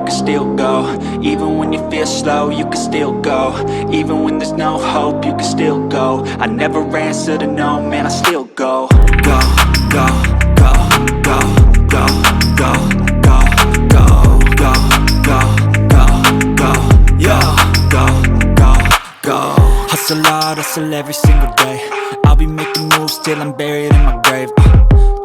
can still go. Even when you feel slow, you can still go. Even when there's no hope, you can still go. I never answer to no, man, I still go. Go, go, go, go, go, go, go, go, go, go, go, go, yo, go, go, go. Hustle hard, hustle every single day. I'll be making moves till I'm buried in my grave.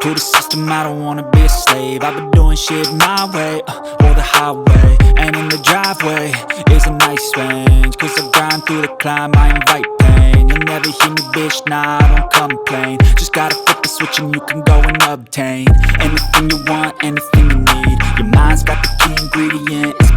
To the system, I don't wanna be a slave. I've been doing shit my way, or the highway. And in the driveway is a nice range. Cause I grind through the climb, I invite pain. You'll never hear me, bitch, nah, I don't complain. Just gotta flip the switch and you can go and obtain anything you want, anything you need. Your mind's got the key ingredient, it's